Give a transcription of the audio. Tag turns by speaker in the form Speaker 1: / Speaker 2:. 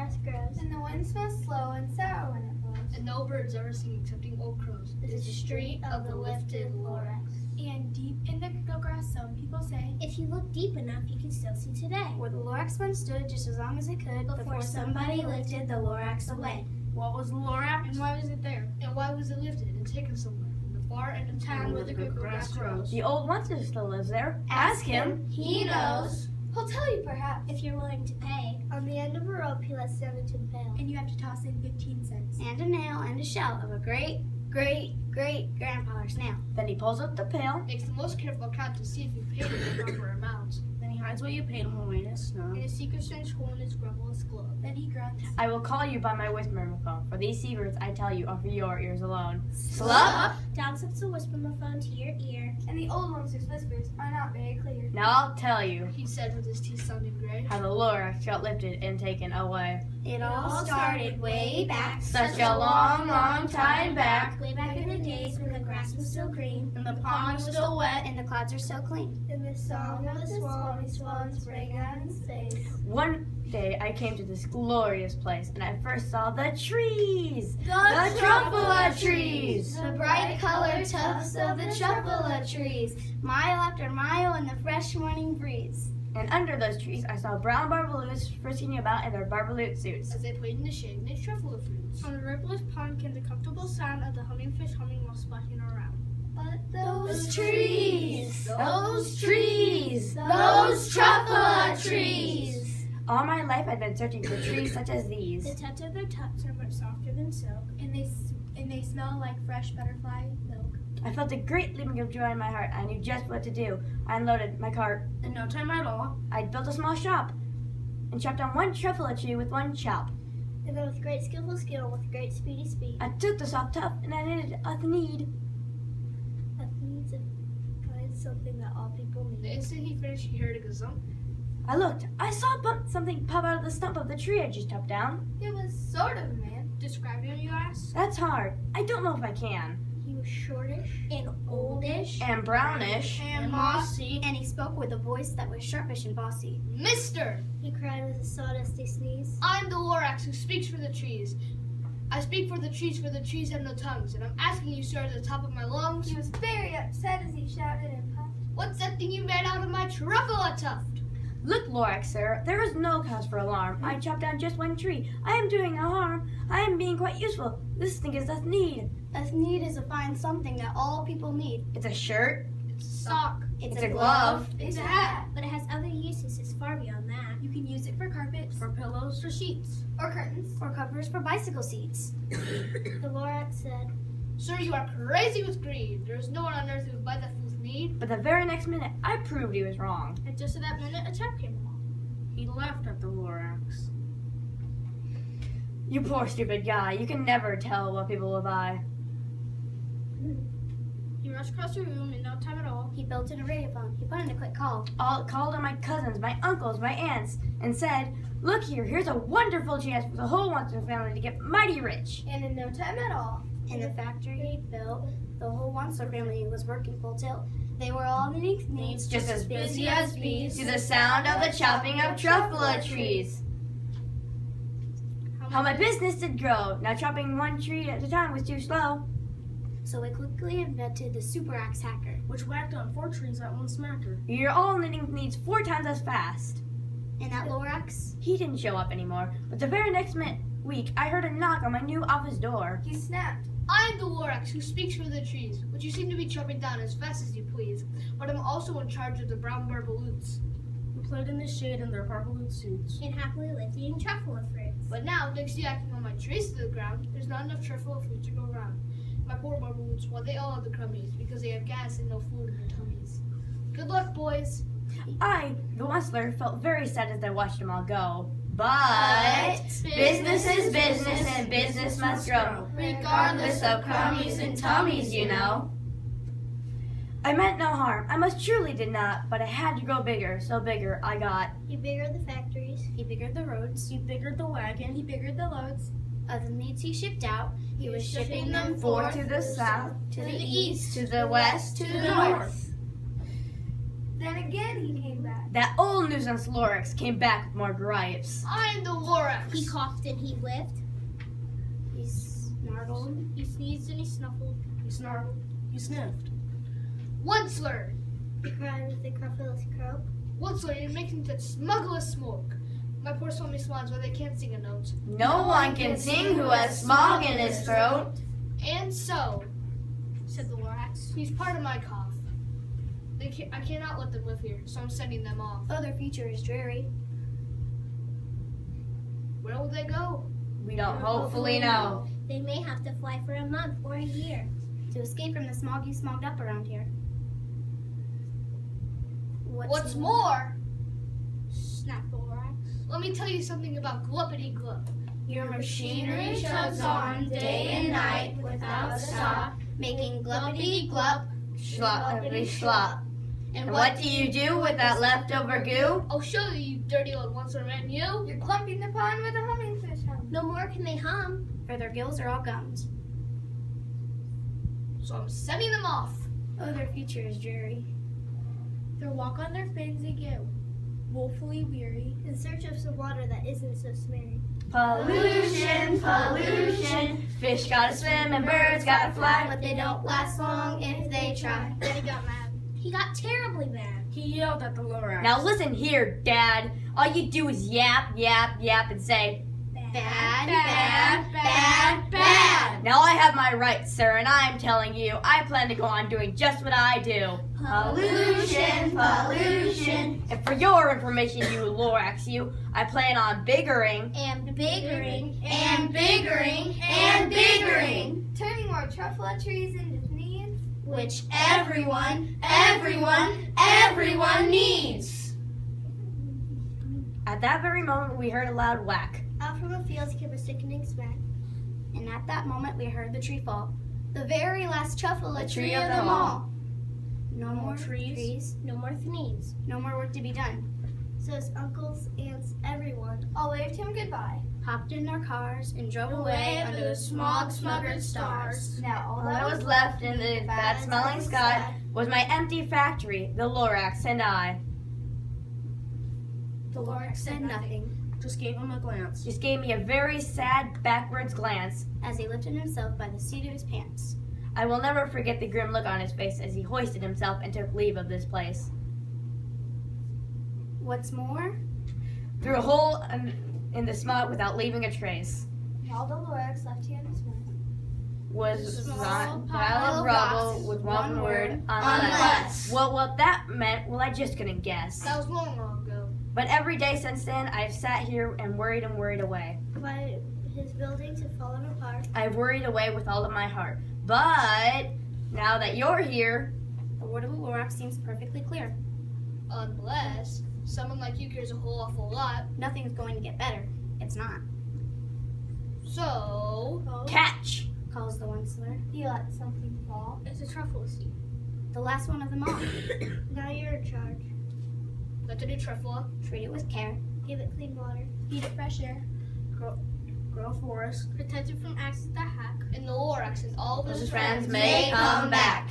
Speaker 1: grass grows.
Speaker 2: And the wind smells slow and sour when it blows.
Speaker 3: And no birds ever sing excepting old crows.
Speaker 1: This is the street of the lifted Lorax.
Speaker 2: And deep in the grass, some people say,
Speaker 1: If you look deep enough, you can still see today.
Speaker 2: where the Lorax once stood just as long as it could
Speaker 1: Before somebody lifted the Lorax away.
Speaker 2: What was the Lorax? And why was it there?
Speaker 3: And why was it lifted and taken somewhere? In the far end of town where the good grass grows.
Speaker 4: The old monster still lives there. Ask him.
Speaker 1: He knows.
Speaker 2: He'll tell you perhaps.
Speaker 1: If you're willing to pay. On the end of a rope, he lets down a tin pail.
Speaker 2: And you have to toss in 15 cents.
Speaker 1: And a nail and a shell of a great-great-great-grandfather's nail.
Speaker 4: Then he pulls up the pail.
Speaker 3: Makes the most careful count to see if you paid him the proper amount.
Speaker 5: Then he hides what you paid him away in his snow.
Speaker 2: In a secret strange hole in his grubbleless glove. Then he grunts.
Speaker 4: I will call you by my whisper-phone, for these secrets I tell you are for your ears alone.
Speaker 1: Slup! Down slips the whisper-phone to your ear.
Speaker 2: And the old monster's whispers are not very clear.
Speaker 4: Now I'll tell you
Speaker 3: He said with his teeth sounding gray.
Speaker 4: how the Lorax got lifted and taken away.
Speaker 1: It all started way back.
Speaker 4: Such a long, long time back.
Speaker 1: Way back in the days when the grass was still green. And the pond was still wet. And the clouds are still clean.
Speaker 2: In the song of the swan sprang out in space.
Speaker 4: One day I came to this glorious place, and I first saw the trees.
Speaker 1: The
Speaker 4: truffula trees.
Speaker 1: The bright colored tufts of the truffula trees. Mile after mile in the fresh morning breeze.
Speaker 4: And under those trees I saw brown barbaloots frisking about in their barbaloot suits.
Speaker 3: As they played in the shade and they truffle fruits.
Speaker 2: From the rippless pond came the comfortable sound of the humming fish humming while splashing around.
Speaker 1: But those trees,
Speaker 4: Those trees.
Speaker 1: those truffula trees.
Speaker 4: All my life I'd been searching for trees such as these.
Speaker 2: The touch of their tops are much softer than silk, and they smell like fresh butterfly milk.
Speaker 4: I felt a great leaping of joy in my heart. I knew just what to do. I unloaded my cart.
Speaker 5: In no time at all,
Speaker 4: I built a small shop and chopped down one truffula tree with one chop.
Speaker 1: And then with great skillful skill, with great speedy speed.
Speaker 4: I took the soft tuft and I knitted a need.
Speaker 1: A need to find something that all people
Speaker 3: The
Speaker 1: need.
Speaker 3: instant he finished, he heard a gazump.
Speaker 4: I looked. I saw something pop out of the stump of the tree I just chopped down.
Speaker 2: It was sort of a man. Describe him, you ask?
Speaker 4: That's hard. I don't know if I can.
Speaker 1: He was shortish and oldish
Speaker 4: And brownish.
Speaker 2: And mossy.
Speaker 1: and he spoke with a voice that was sharpish and bossy.
Speaker 3: Mister!
Speaker 1: He cried with a sawdusty sneeze.
Speaker 3: I'm the Lorax who speaks for the trees. I speak for the trees have no tongues. And I'm asking you, sir, at the top of my lungs,
Speaker 2: He was very upset as he shouted and puffed.
Speaker 3: what's that thing you made out of my truffula tuft?
Speaker 4: Look, Lorax, sir, there is no cause for alarm. I chopped down just one tree. I am doing no harm. I am being quite useful. This thing is a need.
Speaker 1: A need is a fine something that all people need.
Speaker 4: It's a shirt.
Speaker 3: It's a sock.
Speaker 1: It's
Speaker 4: a glove.
Speaker 2: It's a hat.
Speaker 1: But it has other uses. It's far beyond that.
Speaker 2: You can use it for carpets,
Speaker 5: for pillows, for sheets.
Speaker 2: or curtains.
Speaker 1: Or covers for bicycle seats. The Lorax said,
Speaker 3: Sir, you are crazy with greed. There is no one on earth who would buy that fool's need.
Speaker 4: But the very next minute, I proved he was wrong.
Speaker 2: And just at that minute, a chap came along.
Speaker 5: He laughed at the Lorax.
Speaker 4: You poor stupid guy. You can never tell what people will buy.
Speaker 2: He rushed across the room in no time at all.
Speaker 1: he built in a radiophone. He put in a quick call.
Speaker 4: I called on my cousins, my uncles, my aunts, and said, look here, here's a wonderful chance for the whole Monster family to get mighty rich.
Speaker 2: And in no time at all.
Speaker 1: In the factory he built, the whole Monster family was working full tilt. They were all knitting needs
Speaker 4: Just as
Speaker 2: busy as bees.
Speaker 4: To the sound of the chopping of truffula trees. How my business did grow. Now chopping one tree at a time was too slow.
Speaker 1: So they quickly invented the super axe hacker.
Speaker 5: Which whacked on 4 trees at one smacker.
Speaker 4: You're all knitting needs 4 times as fast.
Speaker 1: And that Lorax,
Speaker 4: He didn't show up anymore, but the very next week, I heard a knock on my new office door.
Speaker 2: He snapped.
Speaker 3: I'm the Lorax who speaks for the trees, which you seem to be chopping down as fast as you please. But I'm also in charge of the brown barbaloots.
Speaker 5: Who played in the shade in their barbaloo suits.
Speaker 1: and happily lived eating truffula fruits.
Speaker 3: But now, thanks to you acting on my trees to the ground, there's not enough truffle fruit to go around. My poor barbaloots, well, they all have the crummies because they have gas and no food in their tummies. Good luck, boys.
Speaker 4: I, the Westler, felt very sad as I watched them all go. But business is business and business must grow, regardless of crummies and tummies, you know. I meant no harm. I most truly did not, but I had to grow bigger, so bigger I got.
Speaker 1: He biggered the factories. He biggered the roads.
Speaker 5: He biggered the wagon.
Speaker 2: He biggered the loads.
Speaker 1: Of the needs he shipped out, he was shipping them
Speaker 4: Forth to the south,
Speaker 1: to the east,
Speaker 4: to the west,
Speaker 1: to the north.
Speaker 2: Then again he came back.
Speaker 4: That old nuisance Lorax came back with more gripes.
Speaker 3: I'm the Lorax.
Speaker 1: He
Speaker 2: coughed and he whiffed.
Speaker 1: He snarled.
Speaker 2: He sneezed and he snuffled.
Speaker 5: He snarled. He sniffed.
Speaker 3: Onceler!
Speaker 2: He cried with a cruffless croak.
Speaker 3: Onceler, you're making such smuggless smoke. My poor swami swans, where they can't sing a note.
Speaker 4: No one can sing who has smog in his throat.
Speaker 3: And so,
Speaker 2: Said the Lorax.
Speaker 3: he's part of my cough. I cannot let them live here, so I'm sending them off.
Speaker 1: Oh, their future is dreary.
Speaker 3: Where will they go?
Speaker 4: We don't hopefully know.
Speaker 2: They may have to fly for a month or a year.
Speaker 1: To escape from the smog you smogged up around here.
Speaker 3: What's more,
Speaker 2: Snapped the Lorax.
Speaker 3: let me tell you something about Gluppity Glup.
Speaker 1: Your machinery chugs on day and night without stop, making gluppity glup,
Speaker 4: Sloppity slop. And what do you do with that leftover goo?
Speaker 3: I'll show you, you dirty old Onceler man, you.
Speaker 1: You're clumping the pond where the hummingfish hum.
Speaker 2: No more can they hum.
Speaker 1: For their gills are all gummed.
Speaker 3: So I'm sending them off.
Speaker 1: Oh, their future is dreary.
Speaker 2: They walk on their fins they get woefully weary. In search of some water that isn't so smeary.
Speaker 4: Pollution, pollution. Fish gotta swim and birds gotta fly.
Speaker 1: But they don't last long if they try.
Speaker 2: Then he got mad. He got terribly mad.
Speaker 5: He yelled at the Lorax.
Speaker 4: Now listen here, Dad. All you do is yap, yap, yap and say,
Speaker 1: Bad, bad, bad, bad.
Speaker 4: now I have my rights, sir, and I'm telling you, I plan to go on doing just what I do. Pollution, pollution. And for your information, you Lorax, I plan on biggering.
Speaker 2: And biggering.
Speaker 1: And biggering, and biggering.
Speaker 2: Turning more truffle trees into needs.
Speaker 1: Which everyone needs.
Speaker 4: At that very moment, we heard a loud whack.
Speaker 2: Out from the fields came a sickening smack.
Speaker 1: And at that moment we heard the tree fall. The very last truffle tree of
Speaker 4: them
Speaker 1: them
Speaker 4: all.
Speaker 1: all. No more trees.
Speaker 2: No more thnees.
Speaker 1: No more work to be done.
Speaker 2: So his uncles, aunts, everyone all waved him goodbye.
Speaker 1: Hopped in their cars and drove away under the smog-smuggered stars.
Speaker 2: Now
Speaker 4: All that was left in the bad-smelling sky was my empty factory, the Lorax and I.
Speaker 1: The Lorax said nothing
Speaker 5: Just gave him a glance.
Speaker 4: Just gave me a very sad backwards glance.
Speaker 1: as he lifted himself by the seat of his pants.
Speaker 4: I will never forget the grim look on his face as he hoisted himself and took leave of this place.
Speaker 1: What's more,
Speaker 4: Through a hole in the smog without leaving a trace
Speaker 2: all the Lorax left here in his mouth.
Speaker 4: was a
Speaker 1: Small
Speaker 4: pile of rubble with one word, unless. What that meant, well, I just couldn't guess.
Speaker 3: That was long ago.
Speaker 4: But every day since then, I've sat here and worried away.
Speaker 2: By his buildings have fallen apart.
Speaker 4: I've worried away with all of my heart. But now that you're here,
Speaker 1: the word of the Lorax seems perfectly clear.
Speaker 3: Unless someone like you cares a whole awful lot.
Speaker 1: Nothing's going to get better. It's not,
Speaker 3: So,
Speaker 4: catch!
Speaker 1: calls the Onceler.
Speaker 2: You let something fall. It's a truffle seed.
Speaker 1: The last one of them all.
Speaker 2: Now you're in charge.
Speaker 3: let the new truffle.
Speaker 1: Treat it with care.
Speaker 2: Give it clean water. Feed it fresh air.
Speaker 5: Grow forest.
Speaker 2: Protect it from accidents that hack.
Speaker 3: And the Lorax and all of
Speaker 4: His
Speaker 3: his
Speaker 4: friends may come back.